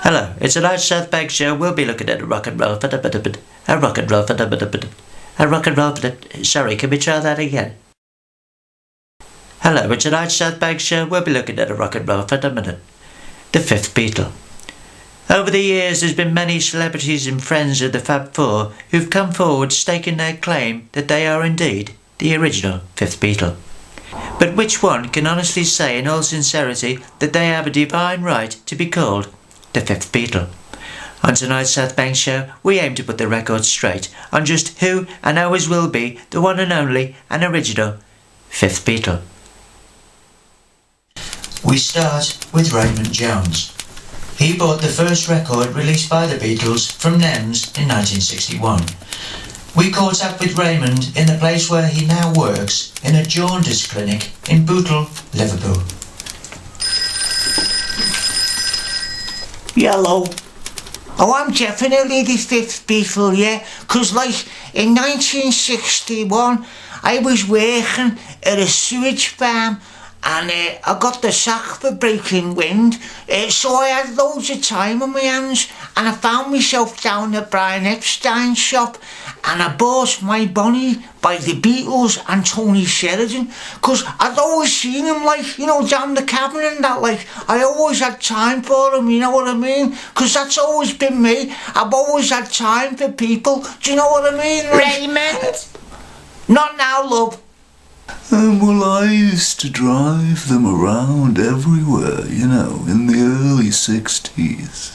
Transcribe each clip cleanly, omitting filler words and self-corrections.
Hello, it's a nice South Bank show. We'll be looking at a rock and roll. Sorry, can we try that again? Hello, it's a nice South Bank show. We'll be looking at a rock and roll. The Fifth Beatle. Over the years, there's been many celebrities and friends of the Fab Four who've come forward staking their claim that they are indeed the original Fifth Beatle. But which one can honestly say in all sincerity that they have a divine right to be called the Fifth Beatle? On tonight's South Bank show, we aim to put the record straight on just who and always will be the one and only and original Fifth Beatle. We start with Raymond Jones. He bought the first record released by the Beatles from NEMS in 1961. We caught up with Raymond in the place where he now works, in a jaundice clinic in Bootle, Liverpool. Hello. Oh, I'm definitely the Fifth Beatle, yeah? 'Cause like, in 1961, I was working at a sewage farm and I got the sack for breaking wind, so I had loads of time on my hands and I found myself down at Brian Epstein's shop and I bought My Bonnie by the Beatles and Tony Sheridan, 'cause I'd always seen him, like, you know, down the cabinet and that, like, I always had time for him, you know what I mean? 'Cause that's always been me, I've always had time for people, do you know what I mean? Like, Raymond? Not now, love. Well, I used to drive them around everywhere, you know, in the early 60s.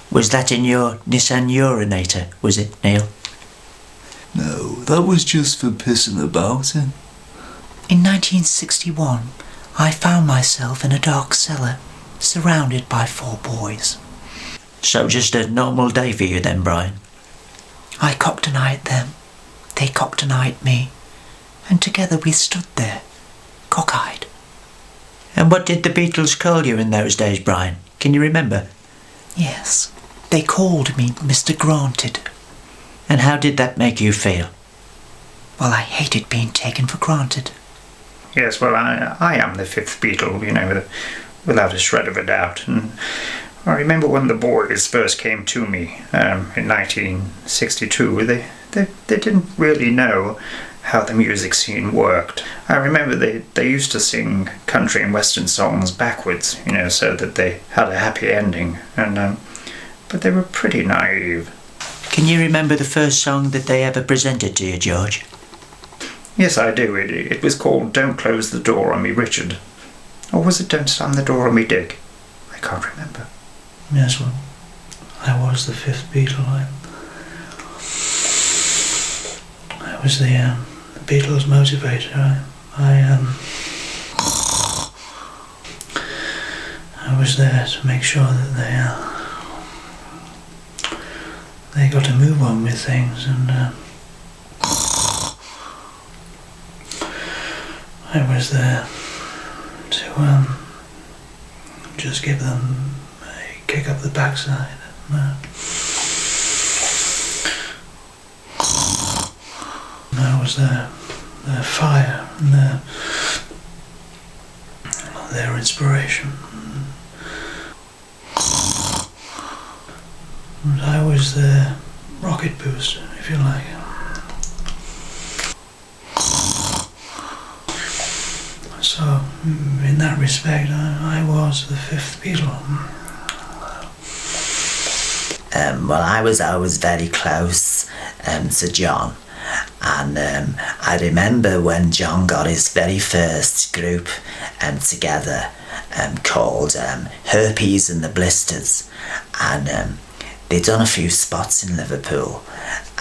Was that in your Nissan urinator, was it, Neil? No, that was just for pissing about in. In 1961, I found myself in a dark cellar, surrounded by 4 boys. So just a normal day for you then, Brian? I cocked an eye at them, they cocked an eye at me, and together we stood there, cock-eyed. And what did the Beatles call you in those days, Brian? Can you remember? Yes, they called me Mr. Granted. And how did that make you feel? Well, I hated being taken for granted. Yes, well, I am the Fifth Beatle, you know, without a shred of a doubt. And I remember when the boys first came to me in 1962, they didn't really know how the music scene worked. I remember they used to sing country and western songs backwards, you know, so that they had a happy ending. And but they were pretty naive. Can you remember the first song that they ever presented to you, George? Yes, I do. It was called Don't Close the Door on Me, Richard. Or was it Don't Slam the Door on Me, Dick? I can't remember. Yes, well, I was the Fifth Beatle. I was the Beatles' motivator. I was there to make sure that they got to move on with things, and I was there to just give them a kick up the backside. I was their fire and their inspiration. And I was their rocket booster, if you like. So, in that respect, I was the Fifth Beatle. Well, I was always very close to John. And I remember when John got his very first group together called Herpes and the Blisters. And they'd done a few spots in Liverpool.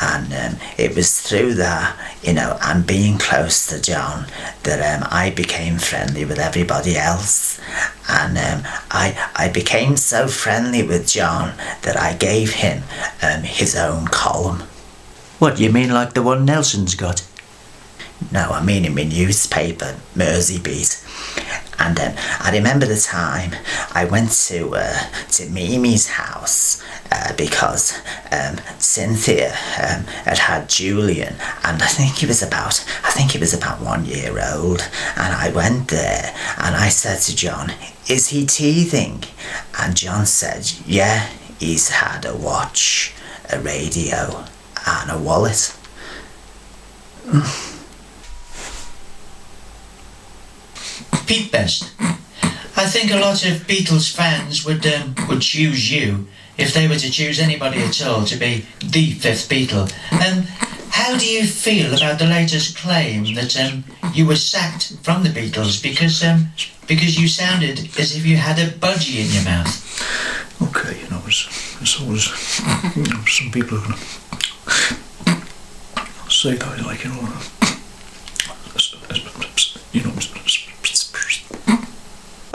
And it was through that, you know, and being close to John that I became friendly with everybody else. And I became so friendly with John that I gave him his own column. What, you mean like the one Nelson's got? No, I mean in my newspaper, Mersey Beat. And I remember the time I went to Mimi's house because Cynthia had Julian, and I think he was about 1 year old. And I went there and I said to John, "Is he teething?" And John said, "Yeah, he's had a watch, a radio, and a wallet. Pete Best, I think a lot of Beatles fans would choose you if they were to choose anybody at all to be the fifth Beatle. How do you feel about the latest claim that you were sacked from the Beatles because you sounded as if you had a budgie in your mouth? Okay, it's always, some people are going to say that, like,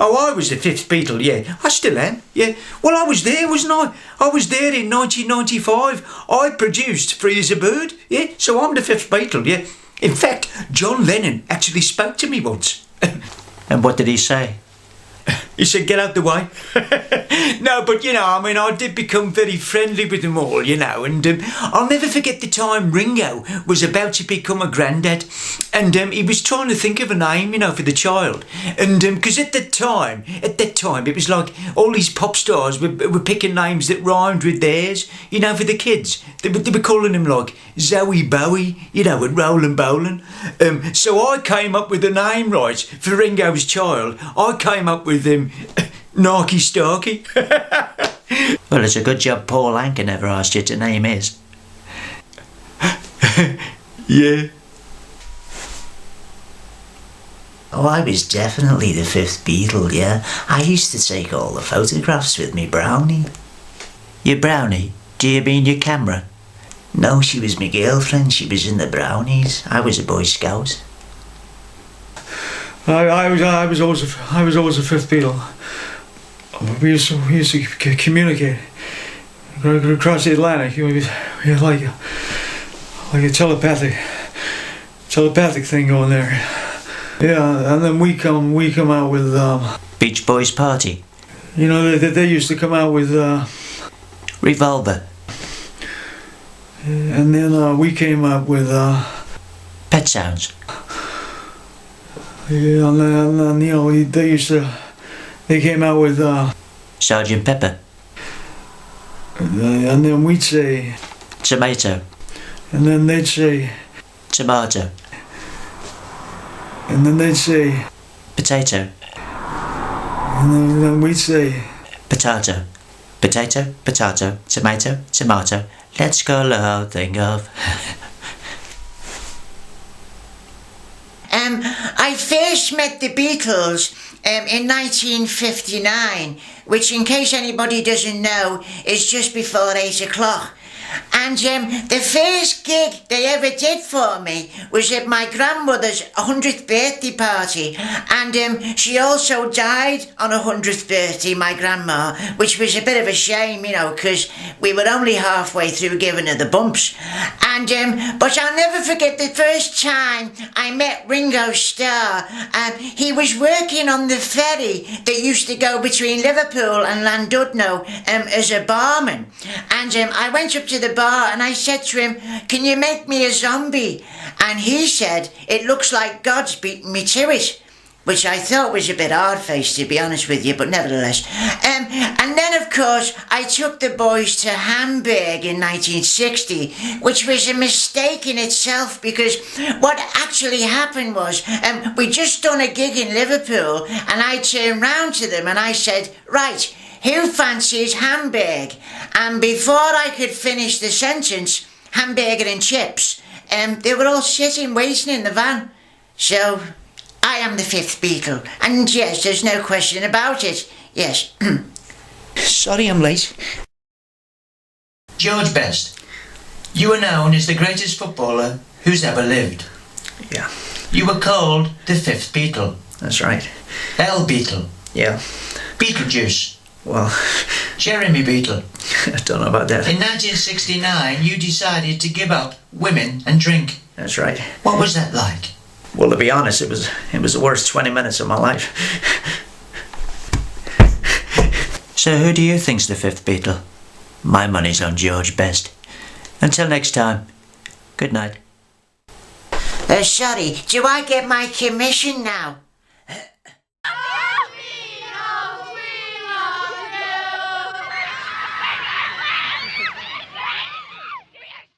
Oh, I was the fifth Beatle, yeah. I still am, yeah. Well, I was there, wasn't I? I was there in 1995. I produced Free as a Bird, yeah. So I'm the fifth Beatle, yeah. In fact, John Lennon actually spoke to me once. And what did he say? He said, get out the way. No, but I did become very friendly with them all, and I'll never forget the time Ringo was about to become a granddad, and he was trying to think of a name, for the child, and because at that time, it was like all these pop stars were picking names that rhymed with theirs, for the kids. They were calling him like Zoe Bowie, and Roland Bolan. So I came up with a name, right, for Ringo's child. I came up with Narky Starky. Well, it's a good job Paul Anka never asked you to name his. Yeah. Oh, I was definitely the fifth Beatle, yeah. I used to take all the photographs with me brownie. Your brownie? Do you mean your camera? No, she was my girlfriend. She was in the brownies. I was a Boy Scout. I was always a fifth Beatle. We used to communicate across the Atlantic. We had like a telepathic thing going there. Yeah, and then we come out with Beach Boys Party. They used to come out with Revolver. And then we came up with Pet Sounds. Yeah, and then they came out with Sergeant Pepper. And then we'd say Tomato. And then they'd say Tomato. And then they'd say Potato. And then we'd say Potato. Potato, potato, tomato, tomato. Let's call the whole thing off. I first met the Beatles in 1959, which, in case anybody doesn't know, is just before 8 o'clock. And the first gig they ever did for me was at my grandmother's 100th birthday party, and she also died on her 100th birthday, my grandma, which was a bit of a shame, because we were only halfway through giving her the bumps. And but I'll never forget the first time I met Ringo Starr. He was working on the ferry that used to go between Liverpool and Llandudno as a barman, and I went up to the bar and I said to him, can you make me a zombie? And he said, it looks like God's beaten me to it, which I thought was a bit hard-faced, to be honest with you, but nevertheless. And then, of course, I took the boys to Hamburg in 1960, which was a mistake in itself, because what actually happened was we just done a gig in Liverpool, and I turned round to them and I said, right, who fancies Hamburg? And before I could finish the sentence, hamburger and chips, they were all sitting waiting in the van. So I am the fifth Beatle, and yes, there's no question about it. Yes. Sorry I'm late. George Best, you are known as the greatest footballer who's ever lived. Yeah, You were called the fifth Beatle. that's right. El Beatle. Yeah, Beetlejuice. well, Jeremy Beatle. I don't know about that. In 1969, you decided to give up women and drink. That's right. What was that like? Well, to be honest, it was the worst 20 minutes of my life. So who do you think's the fifth Beatle? My money's on George Best. Until next time, good night. Sorry, do I get my commission now?